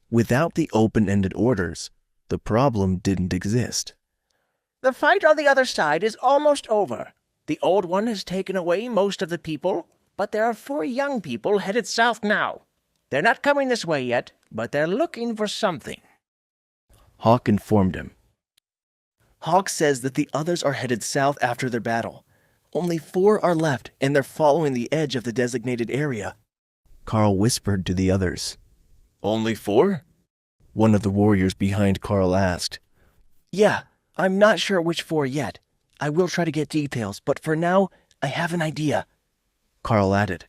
Without the open-ended orders, the problem didn't exist. The fight on the other side is almost over. The old one has taken away most of the people, but there are 4 young people headed south now. They're not coming this way yet, but they're looking for something. Hawk informed him. Hawk says that the others are headed south after their battle. Only 4 are left, and they're following the edge of the designated area. Karl whispered to the others. Only 4? One of the warriors behind Karl asked. Yeah, I'm not sure which 4 yet. I will try to get details, but for now, I have an idea, Karl added.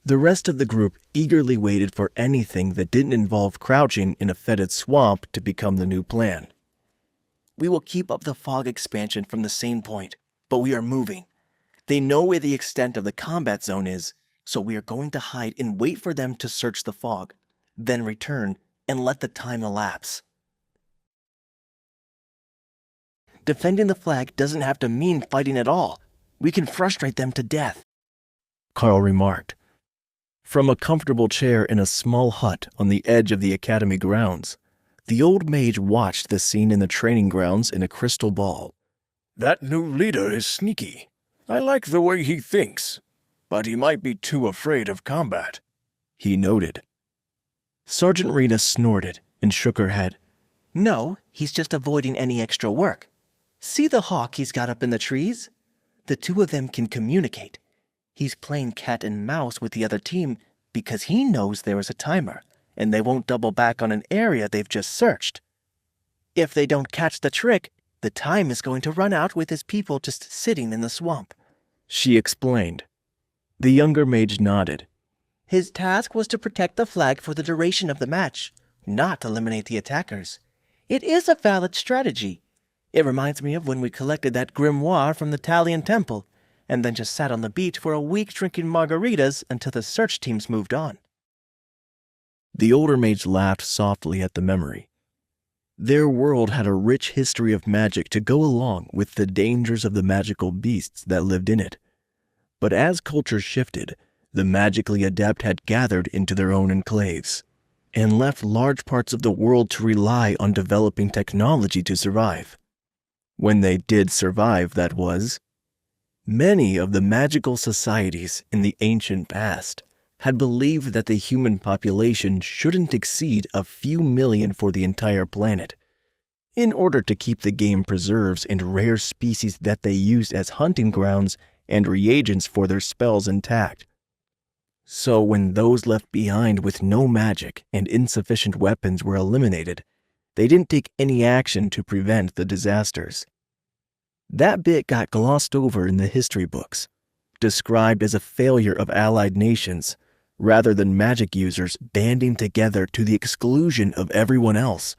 The rest of the group eagerly waited for anything that didn't involve crouching in a fetid swamp to become the new plan. We will keep up the fog expansion from the same point, but we are moving. They know where the extent of the combat zone is, so we are going to hide and wait for them to search the fog, then return and let the time elapse. Defending the flag doesn't have to mean fighting at all. We can frustrate them to death, Karl remarked. From a comfortable chair in a small hut on the edge of the academy grounds, the old mage watched the scene in the training grounds in a crystal ball. That new leader is sneaky. I like the way he thinks, but he might be too afraid of combat, he noted. Sergeant Rena snorted and shook her head. No, he's just avoiding any extra work. See the hawk he's got up in the trees? The 2 of them can communicate. He's playing cat and mouse with the other team because he knows there is a timer, and they won't double back on an area they've just searched. If they don't catch the trick, the time is going to run out with his people just sitting in the swamp, she explained. The younger mage nodded. His task was to protect the flag for the duration of the match, not eliminate the attackers. It is a valid strategy. It reminds me of when we collected that grimoire from the Talion temple, and then just sat on the beach for a week drinking margaritas until the search teams moved on. The older mage laughed softly at the memory. Their world had a rich history of magic to go along with the dangers of the magical beasts that lived in it. But as culture shifted, the magically adept had gathered into their own enclaves, and left large parts of the world to rely on developing technology to survive. When they did survive, that was. Many of the magical societies in the ancient past had believed that the human population shouldn't exceed a few million for the entire planet, in order to keep the game preserves and rare species that they used as hunting grounds and reagents for their spells intact. So when those left behind with no magic and insufficient weapons were eliminated, they didn't take any action to prevent the disasters. That bit got glossed over in the history books, described as a failure of allied nations, rather than magic users banding together to the exclusion of everyone else.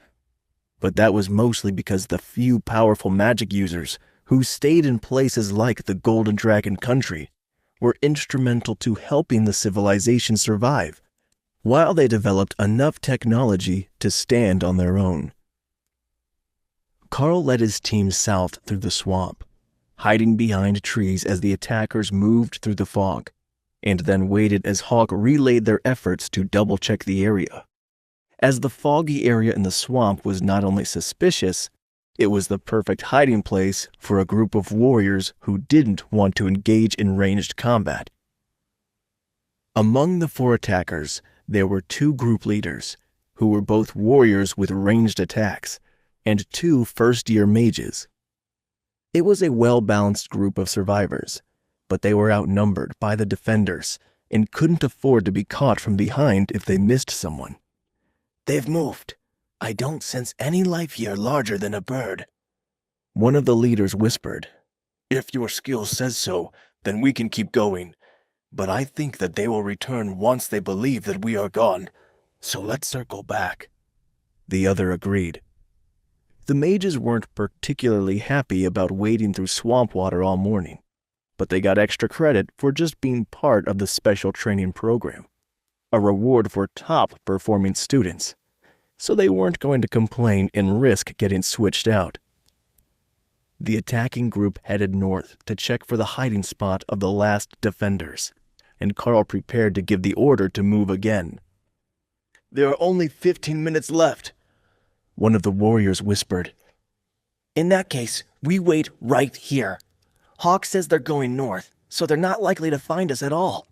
But that was mostly because the few powerful magic users who stayed in places like the Golden Dragon country were instrumental to helping the civilization survive, while they developed enough technology to stand on their own. Karl led his team south through the swamp, hiding behind trees as the attackers moved through the fog, and then waited as Hawk relayed their efforts to double-check the area. As the foggy area in the swamp was not only suspicious, it was the perfect hiding place for a group of warriors who didn't want to engage in ranged combat. Among the 4 attackers, there were 2 group leaders, who were both warriors with ranged attacks, and 2 first-year mages. It was a well-balanced group of survivors, but they were outnumbered by the defenders and couldn't afford to be caught from behind if they missed someone. They've moved. I don't sense any life here larger than a bird, one of the leaders whispered. If your skill says so, then we can keep going. But I think that they will return once they believe that we are gone. So let's circle back. The other agreed. The mages weren't particularly happy about wading through swamp water all morning, but they got extra credit for just being part of the special training program, a reward for top-performing students, so they weren't going to complain and risk getting switched out. The attacking group headed north to check for the hiding spot of the last defenders, and Karl prepared to give the order to move again. There are only 15 minutes left, one of the warriors whispered. In that case, we wait right here. Hawk says they're going north, so they're not likely to find us at all.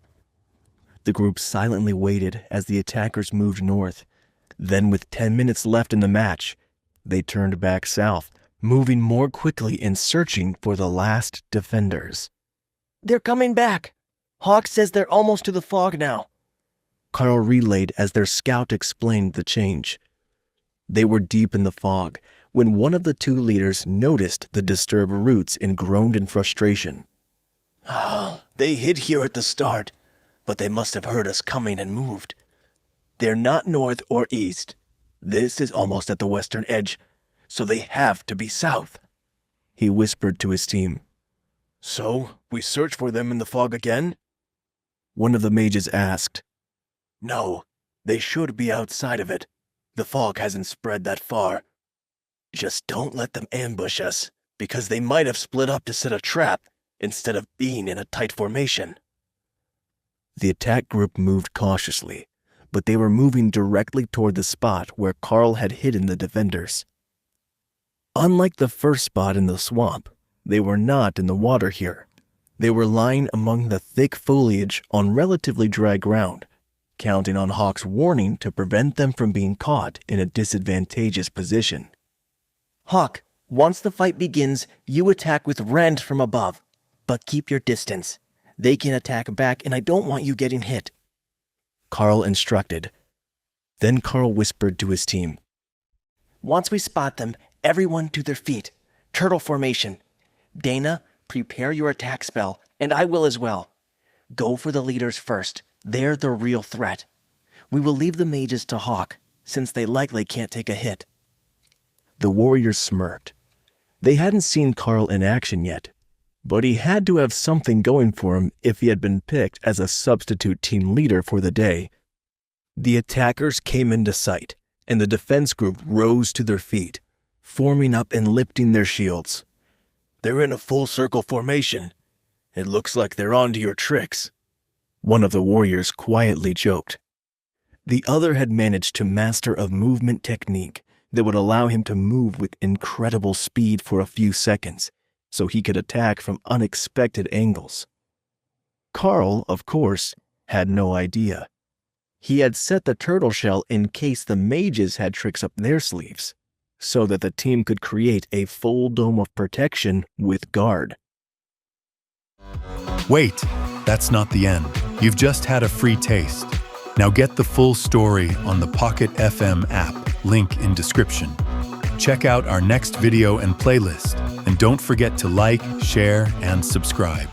The group silently waited as the attackers moved north. Then, with 10 minutes left in the match, they turned back south, moving more quickly and searching for the last defenders. They're coming back. Hawk says they're almost to the fog now, Karl relayed as their scout explained the change. They were deep in the fog when one of the two leaders noticed the disturbed routes and groaned in frustration. They hid here at the start, but they must have heard us coming and moved. They're not north or east. This is almost at the western edge, so they have to be south, he whispered to his team. So, we search for them in the fog again? One of the mages asked. No, they should be outside of it. The fog hasn't spread that far. Just don't let them ambush us, because they might have split up to set a trap instead of being in a tight formation. The attack group moved cautiously, but they were moving directly toward the spot where Karl had hidden the defenders. Unlike the first spot in the swamp, they were not in the water here. They were lying among the thick foliage on relatively dry ground, counting on Hawk's warning to prevent them from being caught in a disadvantageous position. Hawk, once the fight begins, you attack with rend from above, but keep your distance. They can attack back, and I don't want you getting hit, Karl instructed. Then Karl whispered to his team. Once we spot them, everyone to their feet. Turtle formation. Dana, prepare your attack spell, and I will as well. Go for the leaders first. They're the real threat. We will leave the mages to Hawk, since they likely can't take a hit. The warriors smirked. They hadn't seen Karl in action yet, but he had to have something going for him if he had been picked as a substitute team leader for the day. The attackers came into sight, and the defense group rose to their feet, forming up and lifting their shields. They're in a full circle formation. It looks like they're onto your tricks, one of the warriors quietly joked. The other had managed to master a movement technique that would allow him to move with incredible speed for a few seconds, so he could attack from unexpected angles. Karl, of course, had no idea. He had set the turtle shell in case the mages had tricks up their sleeves, so that the team could create a full dome of protection with guard. Wait, that's not the end. You've just had a free taste. Now get the full story on the Pocket FM app, link in description. Check out our next video and playlist, and don't forget to like, share, and subscribe.